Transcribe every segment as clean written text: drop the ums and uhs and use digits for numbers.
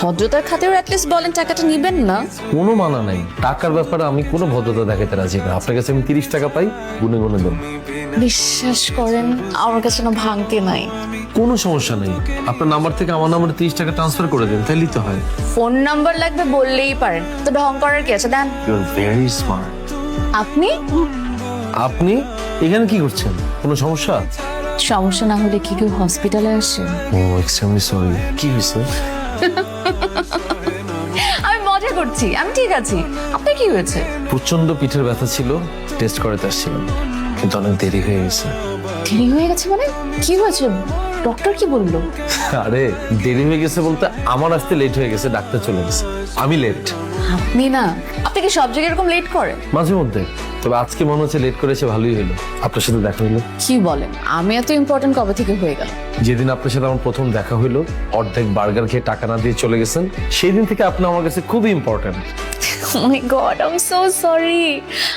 ভদ্রতার খাতিরে অ্যাটলিস্ট বলেন টাকাটা নিবেন না। কোনো মানা নাই, টাকার ব্যাপারে আমি কোনো ভদ্রতা দেখাতে রাজি না। আপনার কাছে আমি 30 টাকা পাই, গুনে গুনে দেব। বিশ্বাস করেন আমার কাছে না ভাঙতে নাই। কোনো সমস্যা নেই, আপনার নাম্বার থেকে আমার নাম্বারে 30 টাকা ট্রান্সফার করে দেন, তাইলেই তো হয়। ফোন নাম্বার লাগবে বললেই পারেন, তো ঢং করার কি আছে? দেন। You are very smart. আপনি আপনি এখানে কি করছেন? কোনো সমস্যা? সমস্যা না হলে কি কেউ হসপিটালে আসে? ও এক্সট্রিমলি সরি। কি হয়েছে? আমি মজা করছি, আমি ঠিক আছি। আপনার কি হয়েছে? প্রচন্ড পিঠের ব্যথা ছিল, টেস্ট করাতে আসছিলাম, কিন্তু অনেক দেরি হয়ে গেছে। দেরি হয়ে গেছে মানে? কি হয়েছে? ডক্টর কি বললো? আরে দেরি হয়ে গেছে বলতে আমার আসতে লেট হয়ে গেছে, ডাক্তার চলে গেছে, আমি লেট। আপনি না, আপনি কি সব জায়গায় এরকম লেট করেন? মাঝে মধ্যে, তবে আজকে মনে হচ্ছে লেট করেছে, ভালোই হলো। আপনার সাথে দেখা হলো। কি বলেন? আমি এত ইম্পর্টেন্ট কবে থেকে হয়ে গেল? যেদিন আপনার সাথে আমার প্রথম দেখা হলো, অর্ধেক বার্গার খেয়ে টাকা না দিয়ে চলে গেছেন, সেই দিন থেকে আপনি আমার কাছে খুবই important. Oh my God, I am so sorry.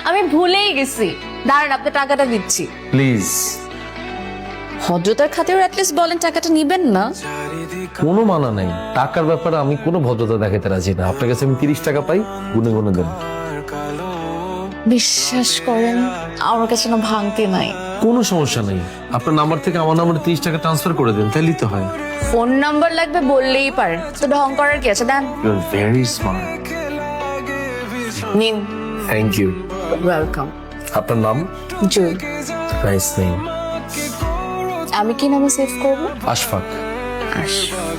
আমি ভুলেই গেছি। দাঁড়ান, আপনি টাকাটা দিচ্ছি। প্লিজ। ভদ্রতার খাতিরে অ্যাটলিস্ট বলেন টাকাটা নিবেন না। কোনো মানা নাই, টাকার ব্যাপারে আমি কোনো ভদ্রতা দেখাতে রাজি না। আপনার কাছে আমি 30 টাকা পাই, গুনে গুনে দেব। বিশ্বাস করেন আমার কাছে না ভাঙতে নাই। কোনো সমস্যা নেই, আপনার নাম্বার থেকে আমার নাম্বারে 30 টাকা ট্রান্সফার করে দেন, তাইলেই তো হয়। ফোন নাম্বার লাগবে বললেই পারেন, তো ঢং করার কি আছে? দেন। You are very smart. নিন। Thank you. ওয়েলকাম। আপনার নাম? জুই। Nice name. আমি কি নামে সেভ করবো? আশফাক। আশফাক।